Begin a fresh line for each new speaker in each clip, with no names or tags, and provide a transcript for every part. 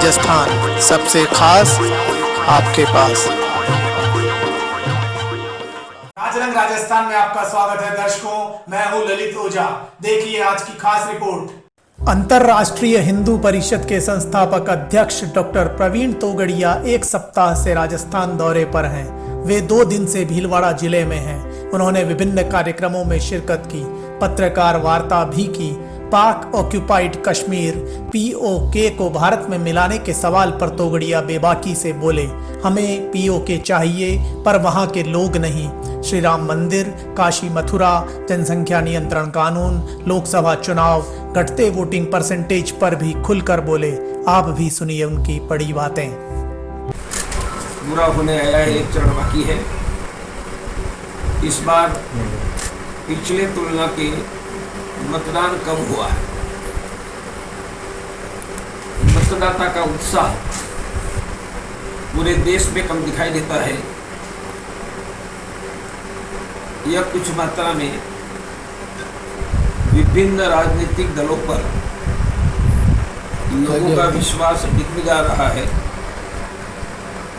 राजस्थान सबसे खास आपके पास।
राजरंग राजस्थान में आपका स्वागत है दर्शकों, मैं हूं ललित ओझा। देखिए आज की खास रिपोर्ट। अंतर्राष्ट्रीय हिंदू परिषद के संस्थापक अध्यक्ष डॉक्टर प्रवीण तोगड़िया एक सप्ताह से राजस्थान दौरे पर हैं। वे 2 दिन से भीलवाड़ा जिले में हैं। उन्होंने विभिन्न कार्यक्रमों में शिरकत की, पत्रकार वार्ता भी की। पाक ऑक्यूपाइड कश्मीर पीओके को भारत में मिलाने के सवाल पर तोगड़िया बेबाकी से बोले, हमें पीओके चाहिए पर वहां के लोग नहीं। श्री राम मंदिर, काशी मथुरा, जनसंख्या नियंत्रण कानून, लोकसभा चुनाव, घटते वोटिंग परसेंटेज पर भी खुलकर बोले। आप भी सुनिए उनकी बड़ी बातें।
पूरा होने आया है, एक चरण बाकी है। इस बार पिछले तुलना के मतदान कम हुआ है। मतदाता का उत्साह पूरे देश में कम दिखाई देता है। यह कुछ मात्रा में विभिन्न राजनीतिक दलों पर लोगों का विश्वास डिगमिगा रहा है,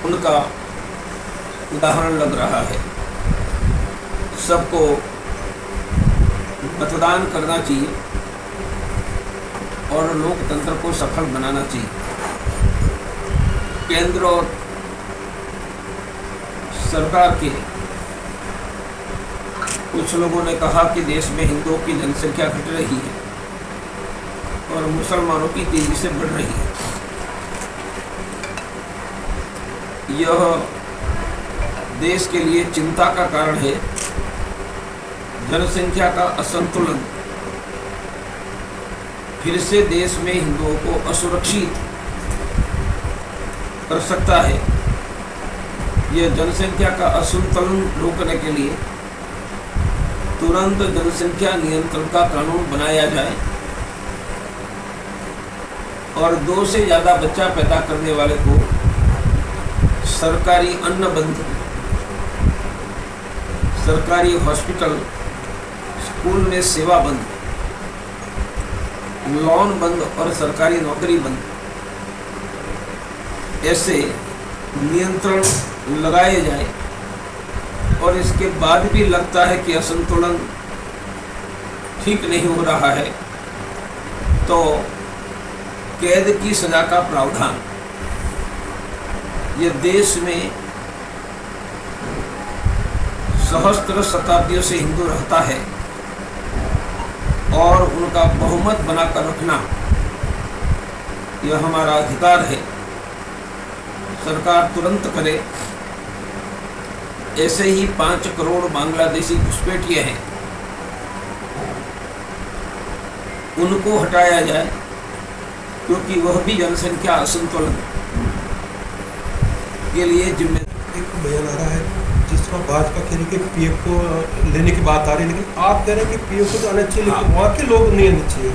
उनका उदाहरण लग रहा है। सबको मतदान करना चाहिए और लोकतंत्र को सफल बनाना चाहिए। केंद्र और सरकार के कुछ लोगों ने कहा कि देश में हिंदुओं की जनसंख्या घट रही है और मुसलमानों की तेजी से बढ़ रही है। यह देश के लिए चिंता का कारण है। जनसंख्या का असंतुलन फिर से देश में हिंदुओं को असुरक्षित कर सकता है। यह जनसंख्या का असंतुलन रोकने के लिए तुरंत जनसंख्या नियंत्रण का कानून बनाया जाए और 2 से ज़्यादा बच्चा पैदा करने वाले को सरकारी अन्न बंद, सरकारी हॉस्पिटल, स्कूल में सेवा बंद, लोन बंद और सरकारी नौकरी बंद, ऐसे नियंत्रण लगाए जाए। और इसके बाद भी लगता है कि असंतुलन ठीक नहीं हो रहा है तो कैद की सजा का प्रावधान। यह देश में सहस्त्र शताब्दियों से हिंदू रहता है और उनका बहुमत बनाकर रखना यह हमारा अधिकार है। सरकार तुरंत करे। ऐसे ही 5 करोड़ बांग्लादेशी घुसपैठिए हैं, उनको हटाया जाए क्योंकि वह भी जनसंख्या असंतुलन के लिए जिम्मेदार।
एक बयान आ रहा है जिसमें भाजपा कह रही कि पीएफ को लेने की बात आ रही है, लेकिन आप कह रहे हैं कि पीएफ को तो आना चाहिए, लेकिन वहाँ के लोग नहीं आने चाहिए।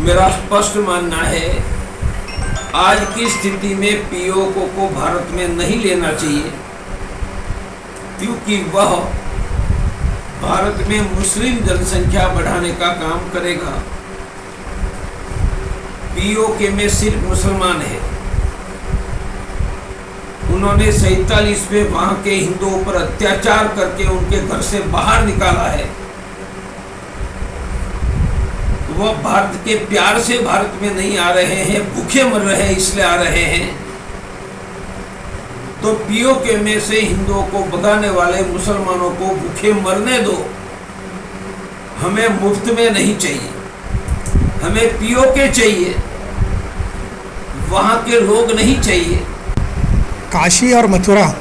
मेरा स्पष्ट मानना है आज की स्थिति में पीओके को भारत में नहीं लेना चाहिए क्योंकि वह भारत में मुस्लिम जनसंख्या बढ़ाने का काम करेगा। पीओके में सिर्फ मुसलमान है। उन्होंने 47 में वहां के हिंदुओं पर अत्याचार करके उनके घर से बाहर निकाला है। वह भारत के प्यार से भारत में नहीं आ रहे हैं, भूखे मर रहे हैं इसलिए आ रहे हैं। तो पीओके में से हिंदुओं को भगाने वाले मुसलमानों को भूखे मरने दो। हमें मुफ्त में नहीं चाहिए, हमें पीओके चाहिए, वहां के लोग नहीं चाहिए।
काशी और मथुरा,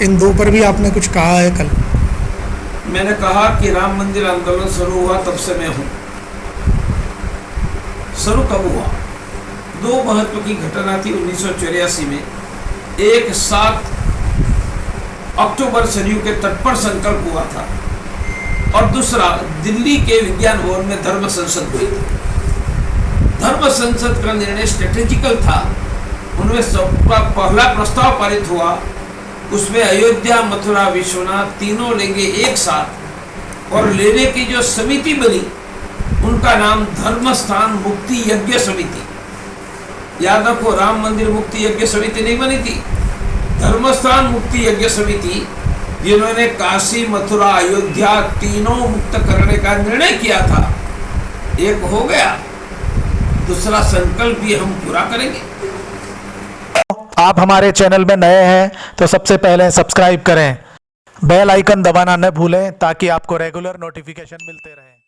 इन 2 पर भी आपने कुछ कहा है कल।
मैंने कहा कि राम मंदिर आंदोलन शुरू हुआ तब से मैं हूं। शुरू कब हुआ? 2 महत्व की घटना थी 1984 में। एक 7 अक्टूबर सरयू के तट पर संकल्प हुआ था और दूसरा दिल्ली के विज्ञान भवन में धर्म संसद हुई थी। धर्म संसद का निर्णय स्ट्रेटेजिकल था। उनमें सबका पहला प्रस्ताव पारित हुआ, उसमें अयोध्या, मथुरा, विश्वनाथ तीनों लेंगे एक साथ और लेने की जो समिति बनी उनका नाम धर्म स्थान मुक्ति यज्ञ समिति। याद रखो, राम मंदिर मुक्ति यज्ञ समिति नहीं बनी थी, धर्मस्थान मुक्ति यज्ञ समिति, जिन्होंने काशी, मथुरा, अयोध्या तीनों मुक्त करने का निर्णय किया था। एक हो गया, दूसरा संकल्प भी हम पूरा करेंगे।
आप हमारे चैनल में नए हैं तो सबसे पहले सब्सक्राइब करें, बेल आइकन दबाना न भूलें ताकि आपको रेगुलर नोटिफिकेशन मिलते रहें।